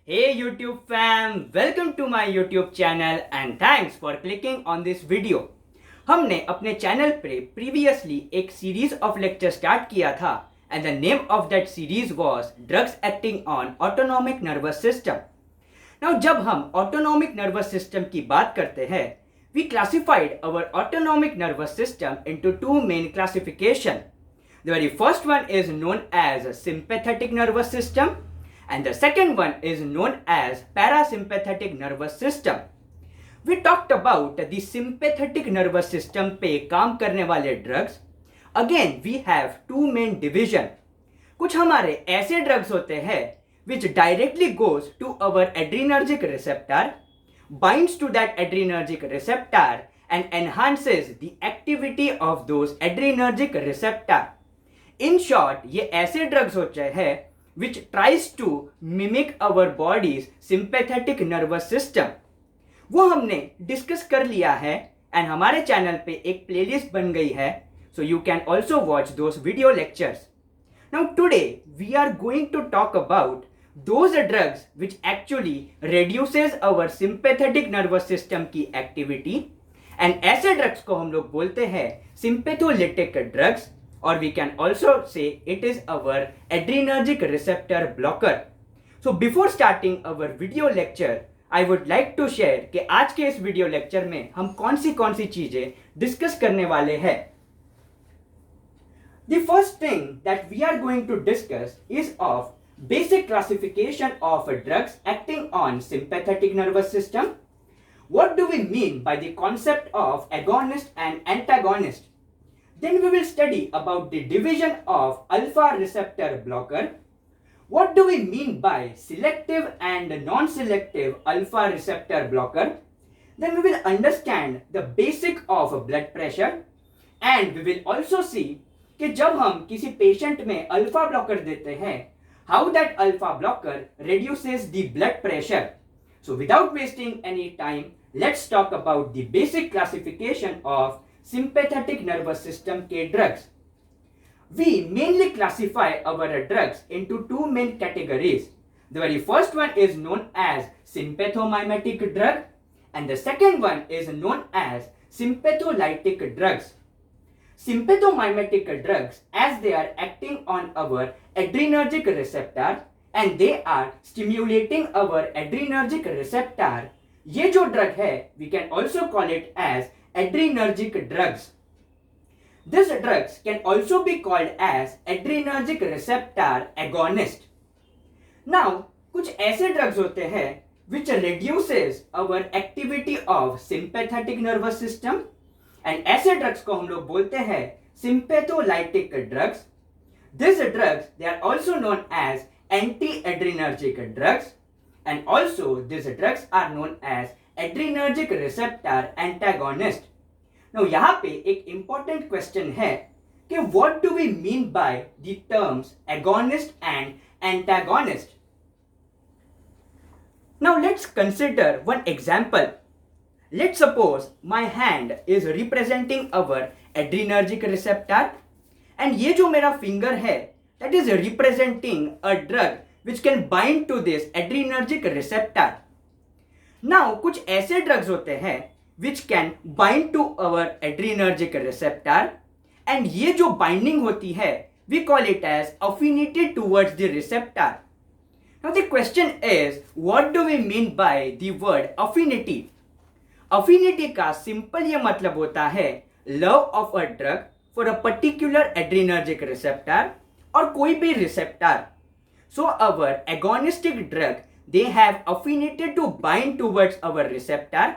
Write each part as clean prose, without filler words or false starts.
Hey YouTube fam, welcome to my YouTube channel and thanks for clicking on this video. हमने अपने channel पे previously एक series of lecture start किया था and the name of that series was drugs acting on autonomic nervous system. Now जब हम autonomic nervous system की बात करते हैं, we classified our autonomic nervous system into two main classification. The very first one is known as sympathetic nervous system and the second one is known as parasympathetic nervous system. We talked about the sympathetic nervous system पे काम करने वाले drugs. Again we have two main division. कुछ हमारे ऐसे drugs होते हैं which directly goes to our adrenergic receptor, binds to that adrenergic receptor and enhances the activity of those adrenergic receptor. In short, ये ऐसे drugs होते हैं which tries to mimic our body's sympathetic nervous system. वो हमने discuss कर लिया है and हमारे चैनल पे एक प्लेलिस्ट बन गई है, so you can also watch those video lectures. Now today we are going to talk about those drugs which actually reduces our sympathetic nervous system की activity and ऐसे drugs को हम लोग बोलते हैं sympatholytic drugs, or we can also say it is our adrenergic receptor blocker. So before starting our video lecture, I would like to share कि आज के इस वीडियो लेक्चर में हम कौन सी चीजें डिस्कस करने वाले हैं. The first thing that we are going to discuss is of basic classification of drugs acting on sympathetic nervous system. What do we mean by the concept of agonist and antagonist? Then we will study about the division of alpha receptor blocker. What do we mean by selective and non-selective alpha receptor blocker? Then we will understand the basic of blood pressure and we will also see कि जब हम किसी patient में alpha blocker देते हैं, how that alpha blocker reduces the blood pressure. So without wasting any time, let's talk about the basic classification of sympathetic nervous system के drugs. We mainly classify our drugs into two main categories. The very first one is known as sympathomimetic drug and the second one is known as sympatholytic drugs. Sympathomimetic drugs, as they are acting on our adrenergic receptor and they are stimulating our adrenergic receptor, ये जो drug है, we can also call it as adrenergic drugs. These drugs can also be called as adrenergic receptor agonist. Now, कुछ ऐसे drugs होते हैं which reduces our activity of sympathetic nervous system and ऐसे drugs को हम लोग बोलते हैं sympatholytic drugs. These drugs, they are also known as anti-adrenergic drugs and also these drugs are known as adrenergic receptor antagonist. Now यहाँ पे एक important question है कि what do we mean by the terms agonist and antagonist? Now let's consider one example. Let's suppose my hand is representing our adrenergic receptor and ये जो मेरा finger है that is representing a drug which can bind to this adrenergic receptor. Now कुछ ऐसे drugs होते हैं which can bind to our adrenergic receptor and ये जो binding होती है we call it as affinity towards the receptor. Now the question is, what do we mean by the word affinity? Affinity का simple ये मतलब होता है love of a drug for a particular adrenergic receptor और कोई भी receptor. So our agonistic drug, they have affinity to bind towards our receptor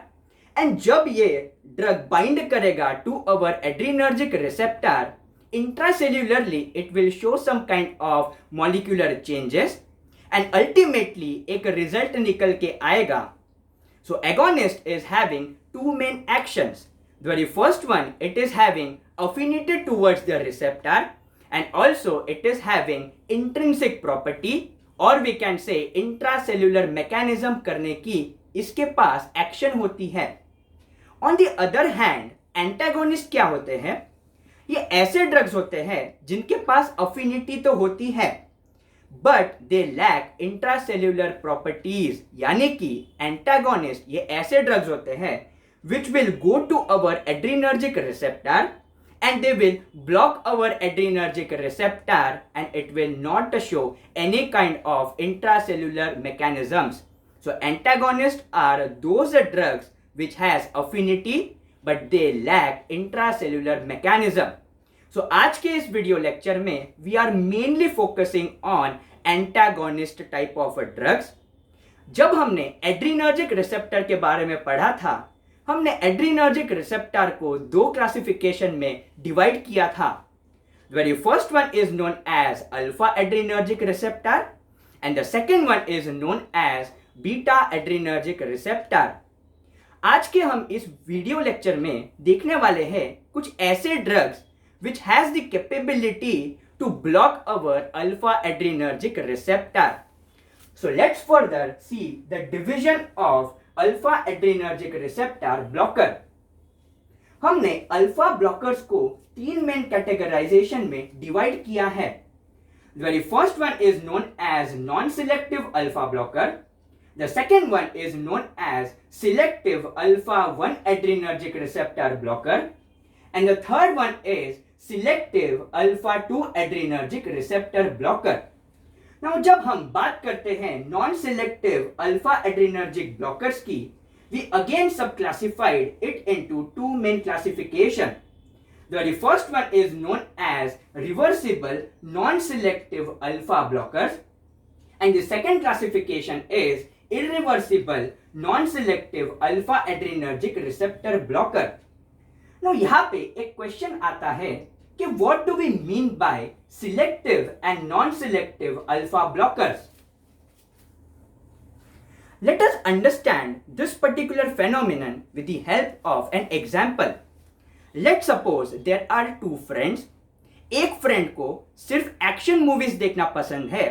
and जब ये drug bind करेगा to our adrenergic receptor, intracellularly it will show some kind of molecular changes and ultimately एक result निकल के आएगा. So agonist is having two main actions. The very first one, it is having affinity towards the receptor and also it is having intrinsic property or we can say intracellular mechanism करने की इसके पास action होती है. On the other hand, antagonist क्या होते हैं? ये ऐसे ड्रग्स होते हैं जिनके पास अफिनिटी तो होती है but they lack intracellular properties, यानी कि एंटागोनिस्ट ये ऐसे ड्रग्स होते हैं which will go to our adrenergic receptor and they will block our adrenergic receptor and it will not show any kind of intracellular mechanisms. So antagonists are those drugs which has affinity but they lack intracellular mechanism. So आज के इस video lecture में we are mainly focusing on antagonist type of drugs. जब हमने adrenergic receptor के बारे में पढ़ा था, हमने एड्रीनर्जिक रिसेप्टर को दो क्लासिफिकेशन में डिवाइड किया था. Very first one is known as alpha adrenergic receptor and the second one is known as beta adrenergic receptor. आज के हम इस वीडियो लेक्चर में देखने वाले हैं कुछ ऐसे drugs which has the capability to block our alpha adrenergic receptor. So let's further see the division of alpha adrenergic receptor blocker. हमने अल्फा ब्लॉकर्स को तीन मेन कैटेगराइजेशन में डिवाइड किया है. The very first one is known as non-selective alpha blocker. The second one is known as selective alpha 1 adrenergic receptor blocker. And the third one is selective alpha 2 adrenergic receptor blocker. Now जब हम बात करते हैं non selective alpha adrenergic blockers की, we again subclassified it into two main classification. The very first one is known as reversible non-selective alpha blockers and the second classification is irreversible non-selective alpha adrenergic receptor blocker. Now यहाँ पे एक question आता है कि what do we mean by selective and non-selective alpha blockers? Let us understand this particular phenomenon with the help of an example. Let's suppose there are two friends. एक friend को सिर्फ action movies देखना पसंद है.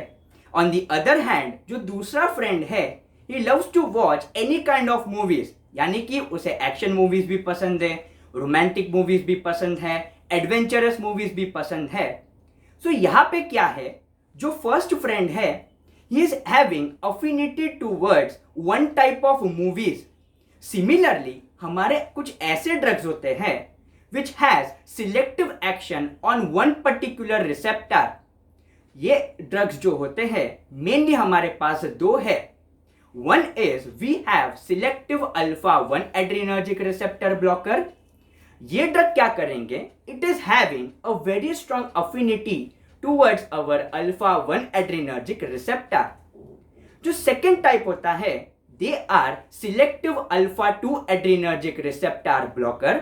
On the other hand, जो दूसरा friend है, he loves to watch any kind of movies. यानी कि उसे एक्शन मूवीज भी पसंद है, रोमांटिक मूवीज भी पसंद है, एडवेंचरस मूवीज भी पसंद है. सो यहाँ पे क्या है, जो फर्स्ट फ्रेंड है he is having affinity towards one type of movies. Similarly हमारे कुछ ऐसे ड्रग्स होते हैं which has selective action on one particular receptor. ये ड्रग्स जो होते हैं मेनली हमारे पास दो है. One is we have selective alpha 1 adrenergic receptor blocker. ये ड्रग क्या करेंगे, it is having a very strong affinity towards our alpha 1 adrenergic receptor. जो सेकेंड टाइप होता है दे are selective alpha 2 adrenergic receptor blocker.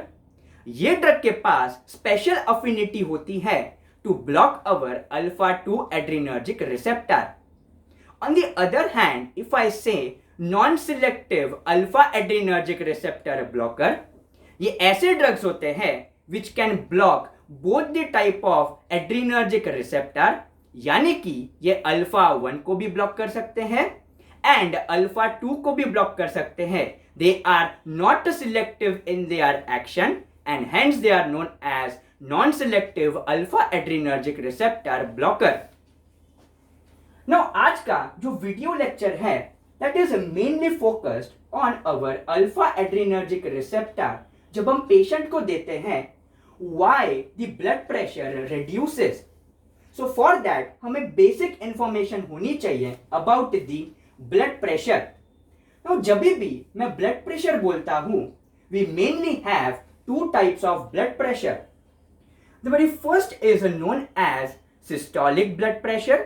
ये ड्रग के पास special affinity होती है to block our alpha 2 adrenergic receptor. On the other hand if I say non selective alpha adrenergic receptor blocker, ये ऐसे ड्रग्स होते हैं which can block both the type of adrenergic receptor, यानी कि ये alpha 1 को भी ब्लॉक कर सकते हैं एंड अल्फा 2 को भी ब्लॉक कर सकते हैं. They are not selective in their action and hence they are known as non selective alpha adrenergic receptor blocker. Now आज का जो वीडियो लेक्चर है that is mainly focused on our alpha adrenergic receptor. जब हम patient को देते हैं why the blood pressure reduces. So for that हमें बेसिक इंफॉर्मेशन होनी चाहिए about the blood pressure. Now जब भी मैं blood pressure बोलता हूँ we mainly have two types of blood pressure. The very first is known as systolic blood pressure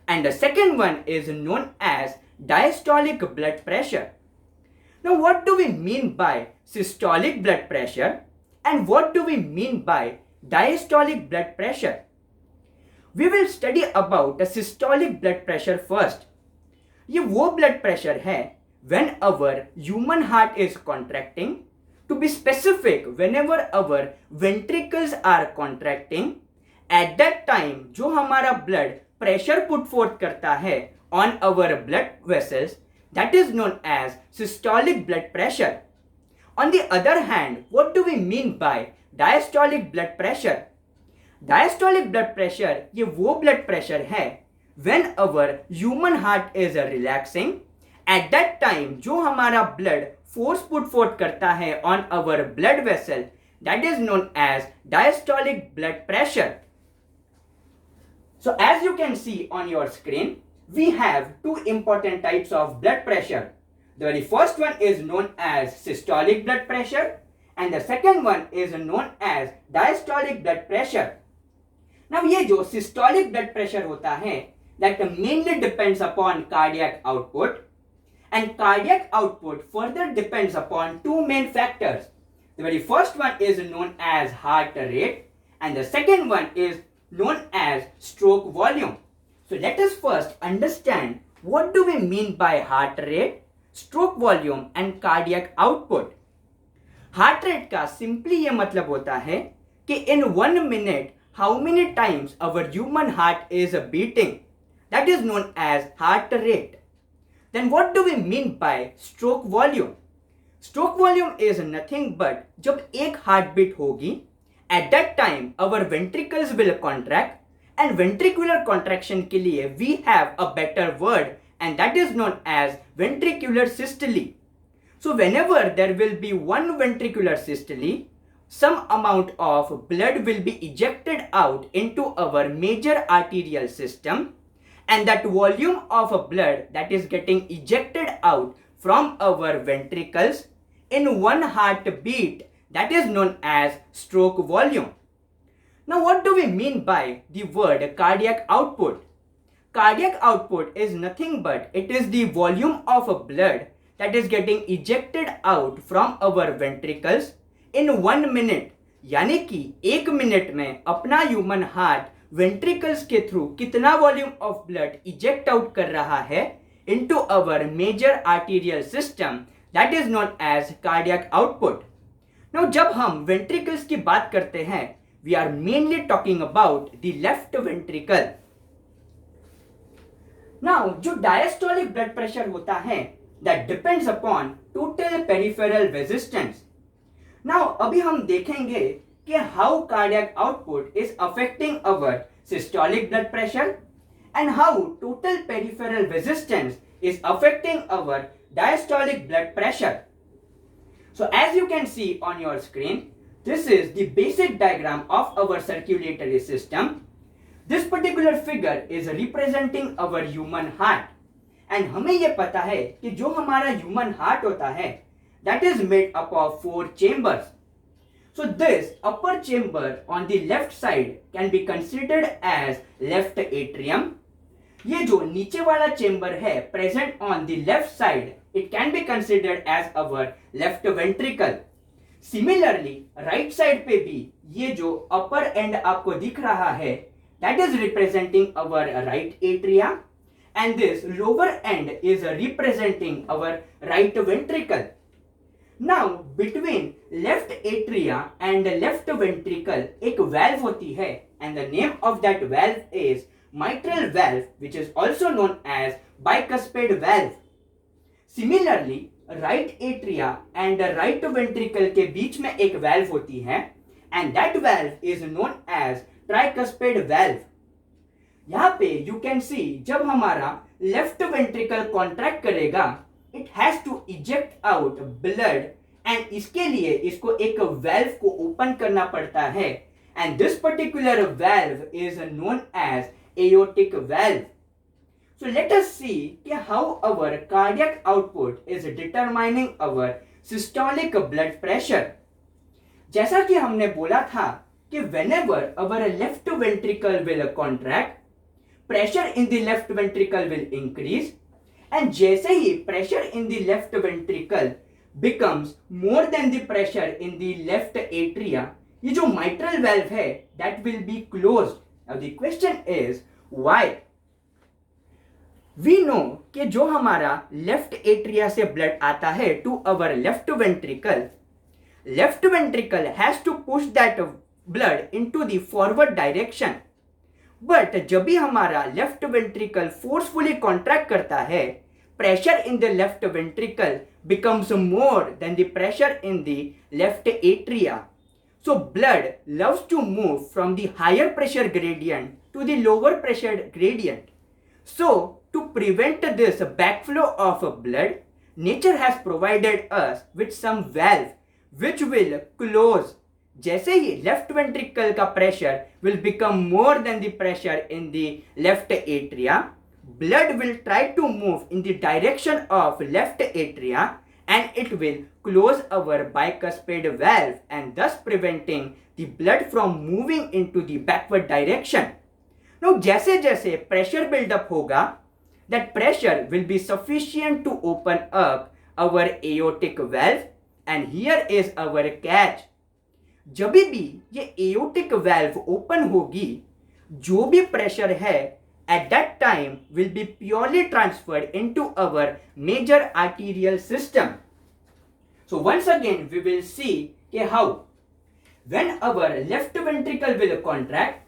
and the second one is known as diastolic blood pressure. Now what do we mean by systolic blood pressure and what do we mean by diastolic blood pressure? We will study about the systolic blood pressure first. ये वो blood pressure है when our human heart is contracting. To be specific, whenever our ventricles are contracting, at that time जो हमारा blood pressure put forth करता है on our blood vessels, that is known as systolic blood pressure. On the other hand, what do we mean by diastolic blood pressure? Diastolic blood pressure ये वो blood pressure है when our human heart is relaxing, at that time जो हमारा blood force put forth करता है on our blood vessel, that is known as diastolic blood pressure. So as you can see on your screen, we have two important types of blood pressure. The very first one is known as systolic blood pressure and the second one is known as diastolic blood pressure. Now ये जो systolic blood pressure होता है, that mainly depends upon cardiac output, and cardiac output further depends upon two main factors. The very first one is known as heart rate and the second one is known as stroke volume. So let us first understand what do we mean by heart rate, stroke volume and cardiac output. Heart rate का simply ये मतलब होता है कि in 1 minute how many times our human heart is beating. That is known as heart rate. Then what do we mean by stroke volume? Stroke volume is nothing but जब एक heartbeat होगी, at that time our ventricles will contract and ventricular contraction के लिए we have a better word and that is known as ventricular systole. So whenever there will be one ventricular systole, some amount of blood will be ejected out into our major arterial system and that volume of blood that is getting ejected out from our ventricles in one heartbeat, that is known as stroke volume. Now what do we mean by the word cardiac output? Cardiac output is nothing but it is the volume of blood that is getting ejected out from our ventricles in 1 minute. यानी कि 1 minute में अपना human heart ventricles के through कितना volume of blood eject out कर रहा है into our major arterial system, that is known as cardiac output. Now जब हम वेंट्रिकल्स की बात करते हैं, we are mainly talking about the left ventricle. Now जो डायस्टोलिक ब्लड प्रेशर होता है that depends upon total peripheral resistance. Now अभी हम देखेंगे कि how cardiac output is affecting our systolic blood pressure and how total peripheral resistance is affecting our diastolic blood pressure. So as you can see on your screen, this is the basic diagram of our circulatory system. This particular figure is representing our human heart. And हमें ये पता है कि जो हमारा human heart होता है, that is made up of 4 chambers. So this upper chamber on the left side can be considered as left atrium. ये जो नीचे वाला चेंबर है present on the left side, it can be considered as our left ventricle. Similarly right side पे भी ये जो अपर and आपको दिख रहा है, that is representing our right atria and this lower and is representing our right ventricle. Now between left atria and left ventricle एक valve होती है and the name of that valve is mitral valve, which is also known as bicuspid valve. Similarly, right atria and right ventricle के बीच में एक valve होती है and that valve is known as tricuspid valve. यहाँ पे you can see जब हमारा left ventricle contract करेगा, it has to eject out blood and इसके लिए इसको एक valve को open करना पड़ता है and this particular valve is known as aortic valve. So let us see how our cardiac output is determining our systolic blood pressure. जैसा कि हमने बोला था कि whenever our left ventricle will contract, pressure in the left ventricle will increase and जैसे ही pressure in the left ventricle becomes more than the pressure in the left atria, ये जो mitral valve है that will be closed. Now the question is why? We know कि जो हमारा left atria से blood आता है to our left ventricle has to push that blood into the forward direction. But जब भी हमारा लेफ्ट वेंट्रिकल फोर्सफुली कॉन्ट्रैक्ट करता है, pressure in the left ventricle becomes more than the pressure in the left atria. So blood loves to move from the higher pressure gradient to the lower pressure gradient. So, to prevent this backflow of blood, nature has provided us with some valve which will close. जैसे ही left ventricle का pressure will become more than the pressure in the left atria, blood will try to move in the direction of left atria and it will close our bicuspid valve and thus preventing the blood from moving into the backward direction. Now, जैसे जैसे pressure build-up होगा, that pressure will be sufficient to open up our aortic valve and here is our catch. जब भी ये aortic valve open होगी, जो भी pressure है at that time will be purely transferred into our major arterial system. So once again we will see how when our left ventricle will contract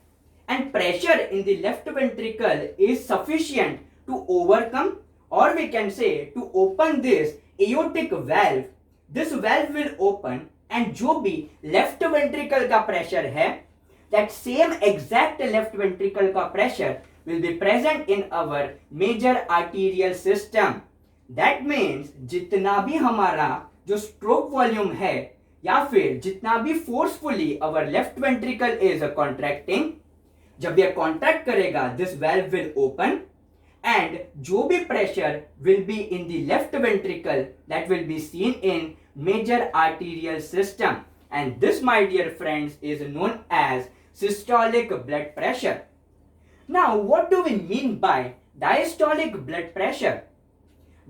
and pressure in the left ventricle is sufficient to overcome or we can say to open this aortic valve, this valve will open and जो भी left ventricle का pressure है, that same exact left ventricle का pressure will be present in our major arterial system. That means जितना भी हमारा जो stroke volume है या फिर जितना भी forcefully our left ventricle is contracting, जब ये contract करेगा this valve will open and जो भी pressure will be in the left ventricle that will be seen in major arterial system and this my dear friends is known as systolic blood pressure. Now what do we mean by diastolic blood pressure?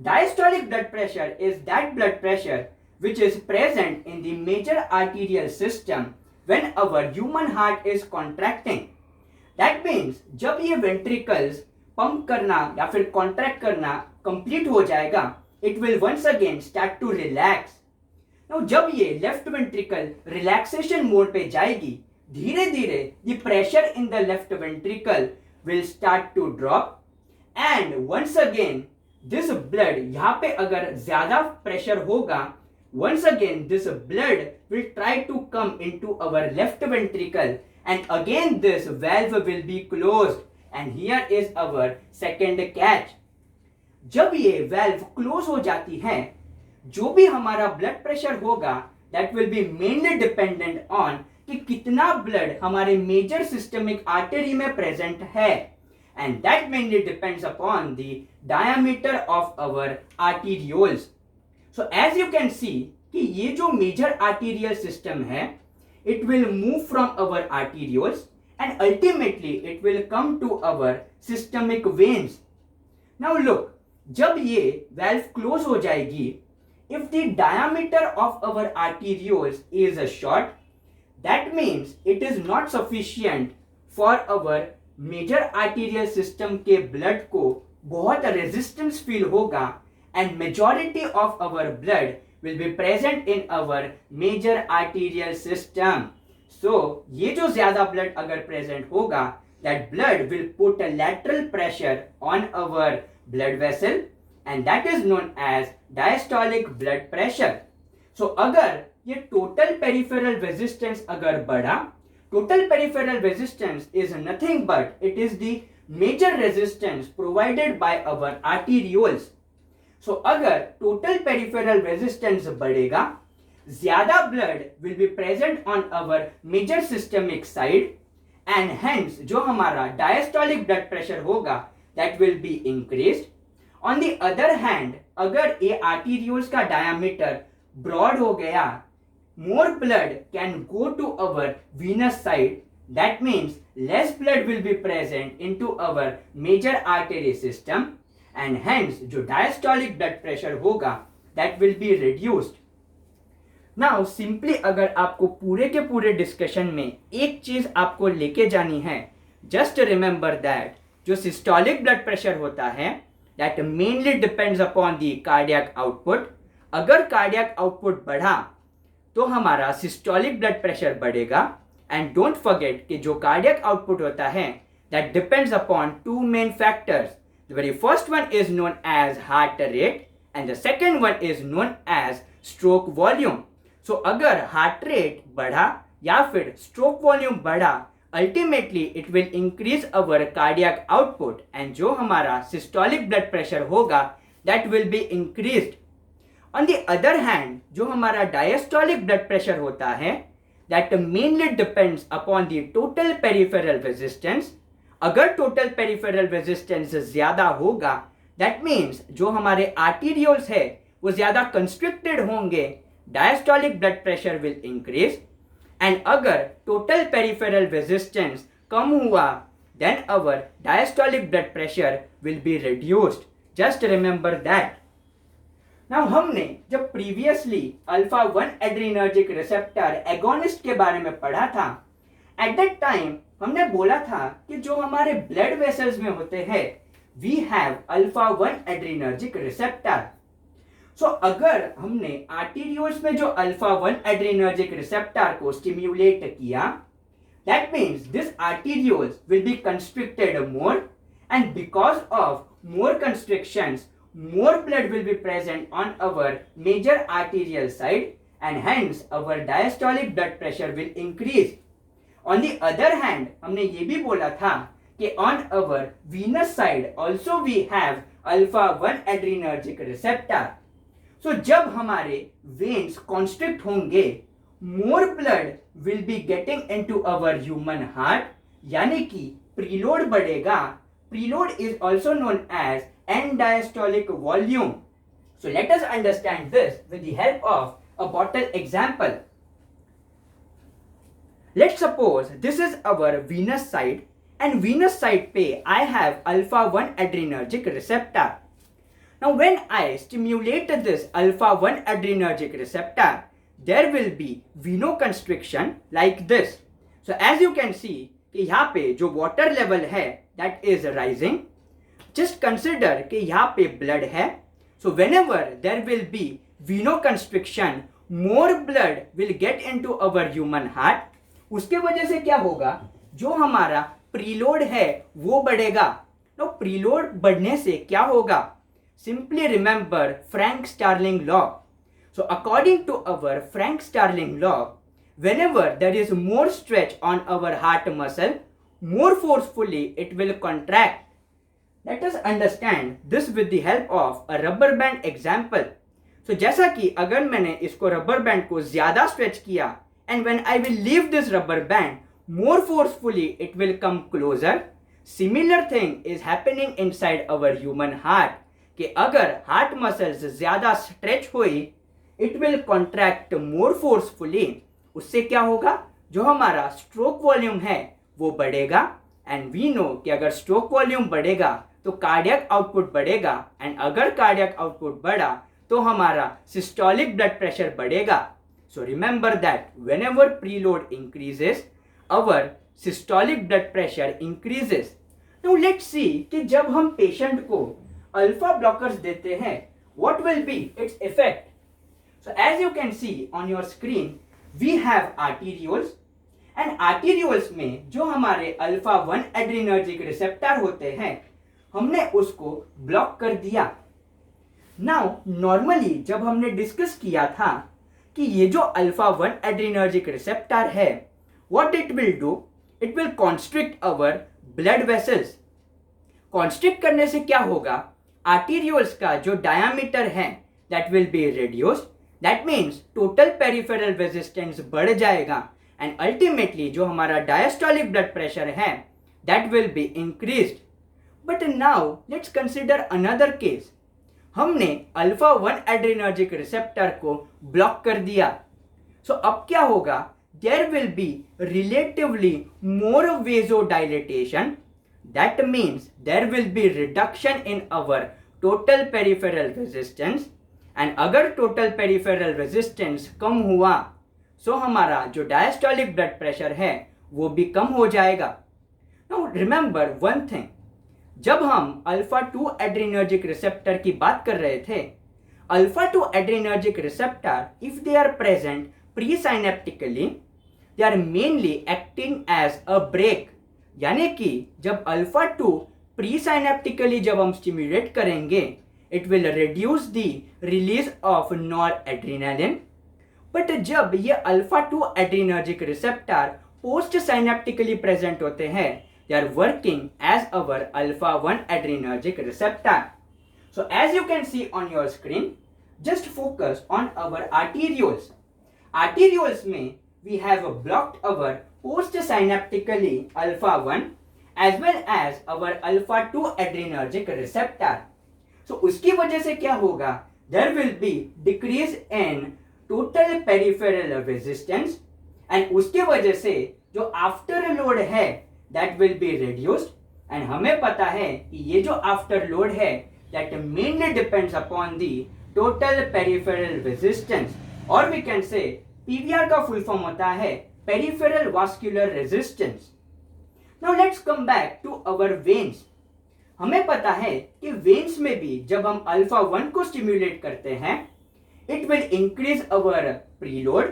Diastolic blood pressure is that blood pressure which is present in the major arterial system when our human heart is contracting. That means जब ये ventricles pump करना या फिर contract करना complete हो जाएगा, it will once again start to relax. Now जब ये left ventricle relaxation mode पे जाएगी, धीरे धीरे the pressure in the left ventricle will start to drop and once again this blood यहाँ पे अगर ज़्यादा pressure होगा, once again this blood will try to come into our left ventricle and again this valve will be closed and here is our second catch. जब ये valve close हो जाती है, जो भी हमारा blood pressure होगा that will be mainly dependent on कि कितना blood हमारे major systemic artery में present है and that mainly depends upon the diameter of our arterioles. So as you can see कि ये जो major arterial system है, it will move from our arterioles and ultimately it will come to our systemic veins. Now look, जब ये valve close हो जाएगी, if the diameter of our arterioles is short, that means it is not sufficient for our major arterial system के blood को बहुत resistance feel होगा and majority of our blood will be present in our major arterial system. So ये जो ज़्यादा blood अगर present होगा, that blood will put a lateral pressure on our blood vessel and that is known as diastolic blood pressure. So अगर ये total peripheral resistance अगर बढ़ा, total peripheral resistance is nothing but it is the major resistance provided by our arterioles. So अगर total peripheral resistance बढ़ेगा, ज़्यादा blood will be present on our major systemic side and hence जो हमारा diastolic blood pressure होगा that will be increased. On the other hand, अगर ये arterioles का diameter broad हो गया, more blood can go to our venous side. That means less blood will be present into our major artery system and hence जो diastolic blood pressure होगा that will be reduced. Now simply अगर आपको पूरे के पूरे discussion में एक चीज आपको लेके जानी है, just remember that जो systolic blood pressure होता है that mainly depends upon the cardiac output. अगर cardiac output बढ़ा तो हमारा systolic blood pressure बढ़ेगा and don't forget कि जो cardiac output होता है that depends upon two main factors. The very first one is known as heart rate and the second one is known as stroke volume. So अगर heart rate बढ़ा या फिर stroke volume बढ़ा, ultimately it will increase our cardiac output and जो हमारा systolic blood pressure होगा that will be increased. On the other hand जो हमारा डायस्टोलिक ब्लड प्रेशर होता है that mainly depends upon the total peripheral resistance. अगर total peripheral resistance ज्यादा होगा दैट मीन्स जो हमारे आर्टीरियोल्स है वो ज्यादा कंस्ट्रिक्टेड होंगे, diastolic blood pressure will increase. And अगर टोटल पेरिफेरल रेजिस्टेंस कम हुआ then our diastolic blood pressure will be reduced. Just remember that. Now हमने जब previously alpha 1 adrenergic receptor agonist के बारे में पढ़ा था, एट दैट टाइम हमने बोला था कि जो हमारे ब्लड वेसल्स में होते हैं we have alpha 1 adrenergic receptor. So अगर हमने आर्टीरियोल्स में जो अल्फा 1 एड्रीनर्जिक रिसेप्टर को स्टिम्युलेट किया that means this arterioles will be constricted more and because of more constrictions more blood will be present on our major arterial side and hence our diastolic blood pressure will increase. On the other hand, हमने ये भी बोला था कि on our venous side also we have alpha 1 adrenergic receptor. So जब हमारे veins constrict होंगे more blood will be getting into our human heart, यानी कि preload बढ़ेगा. Preload is also known as end diastolic volume. So let us understand this with the help of a bottle example. Let's suppose this is our venous side and venous side पे I have alpha 1 adrenergic receptor. Now when I stimulate this alpha 1 adrenergic receptor, there will be venoconstriction like this. So as you can see कि यहाँ पे जो water level है that is rising. Just consider कि यहाँ पे blood है. So whenever there will be venoconstriction, more blood will get into our human heart. उसके वजह से क्या होगा, जो हमारा preload है वो बढ़ेगा. Now preload बढ़ने से क्या होगा? Simply remember Frank-Starling law. So according to our Frank-Starling law, whenever there is more stretch on our heart muscle, more forcefully it will contract. Let us understand this with the help of a rubber band example. So जैसा कि अगर मैंने इसको rubber band को ज़्यादा stretch किया and when I will leave this rubber band, more forcefully it will come closer. Similar thing is happening inside our human heart. कि अगर heart muscles ज़्यादा stretch हुई, it will contract more forcefully. उससे क्या होगा, जो हमारा stroke volume है वो बढ़ेगा and we know कि अगर stroke volume बढ़ेगा तो कार्डियक आउटपुट बढ़ेगा एंड अगर कार्डियक आउटपुट बढ़ा तो हमारा सिस्टोलिक ब्लड प्रेशर बढ़ेगा. So remember that whenever preload increases our systolic blood pressure increases. Now let's see कि जब हम पेशेंट को अल्फा ब्लॉकर्स देते हैं what will be its effect. So as you can see on your screen we have arterioles and arterioles में जो हमारे alpha 1 adrenergic receptor होते हैं हमने उसको ब्लॉक कर दिया. नाउ नॉर्मली जब हमने डिस्कस किया था कि ये जो अल्फा 1 एड्रीनर्जिक रिसेप्टर है what it will do, it will constrict our blood vessels. Constrict करने से क्या होगा, आर्टीरियोल्स का जो डायामीटर है that will be reduced. That means total peripheral resistance बढ़ जाएगा एंड अल्टीमेटली जो हमारा डायस्टोलिक ब्लड प्रेशर है that will be increased. But now let's consider another case. हमने अल्फा 1 एड्रीनर्जिक रिसेप्टर को ब्लॉक कर दिया. So अब क्या होगा, there will be relatively more vasodilatation. That means there will be reduction in our total peripheral resistance. And अगर total peripheral resistance कम हुआ so हमारा जो डायस्टोलिक ब्लड प्रेशर है वो भी कम हो जाएगा. Now remember one thing. जब हम अल्फा 2 एड्रीनर्जिक रिसेप्टर की बात कर रहे थे, alpha 2 adrenergic receptor if they are present presynaptically they are mainly acting as a brake. यानी कि जब अल्फा 2 प्रीसाइनेप्टिकली जब हम स्टिम्युलेट करेंगे it will reduce the release of noradrenaline. But जब ये alpha 2 adrenergic receptor postsynaptically present होते हैं, they are working as our alpha 1 adrenergic receptor. So as you can see on your screen, just focus on our arterioles. Arterioles में we have blocked our post synaptically alpha 1 as well as our alpha 2 adrenergic receptor. So उसकी वजह से क्या होगा? There will be decrease in total peripheral resistance and उसके वजह से जो आफ्टर लोड है that will be reduced. and हमें पता है कि ये जो आफ्टर लोड है that mainly depends upon the total peripheral resistance, और we can say PVR का फुल फॉर्म होता है peripheral vascular resistance. Now let's come back to our veins. हमें पता है कि वेन्स में भी जब हम अल्फा 1 को स्टिम्युलेट करते हैं it will increase our preload,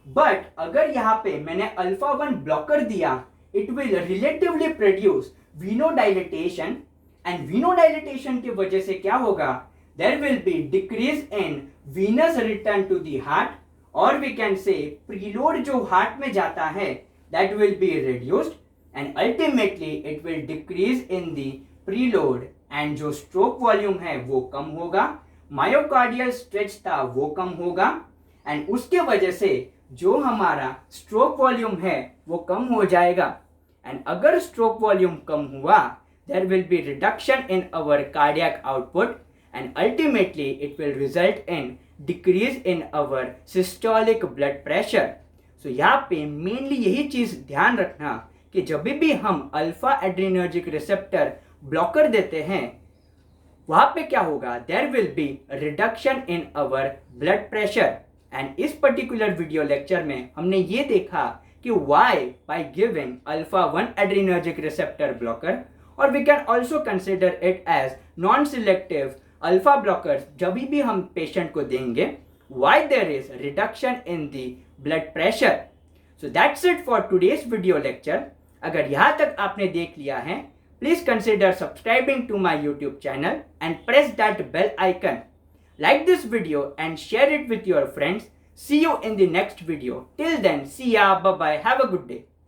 but अगर यहाँ पे मैंने अल्फा 1 ब्लॉकर दिया it will relatively produce venodilatation, and venodilatation की वजह से क्या होगा? There will be decrease in venous return to the heart, और वी कैन से प्रीलोड जो हार्ट में जाता है that will be reduced and ultimately it will decrease in the preload, and जो स्ट्रोक वॉल्यूम है वो कम होगा, मायोकार्डियल स्ट्रेच था वो कम होगा, एंड उसके वजह से जो हमारा स्ट्रोक वॉल्यूम है वो कम हो जाएगा. एंड अगर स्ट्रोक वॉल्यूम कम हुआ there will be reduction in our cardiac output and ultimately it will result in decrease in our systolic blood pressure. So यहाँ पे मेनली यही चीज ध्यान रखना कि जब भी हम अल्फा एड्रीनर्जिक रिसेप्टर ब्लॉकर देते हैं वहां पे क्या होगा? There will be reduction in our blood pressure. And इस पर्टिकुलर वीडियो लेक्चर में हमने ये देखा कि why by giving alpha 1 adrenergic receptor blocker, और we can also consider it as non selective alpha blocker जब भी हम पेशेंट को देंगे, why there is reduction in the blood pressure. So that's it for today's video lecture. अगर यहाँ तक आपने देख लिया है please consider subscribing to my YouTube channel and press that bell icon. Like this video and share it with your friends. See you in the next video. Till then, see ya, bye bye, have a good day.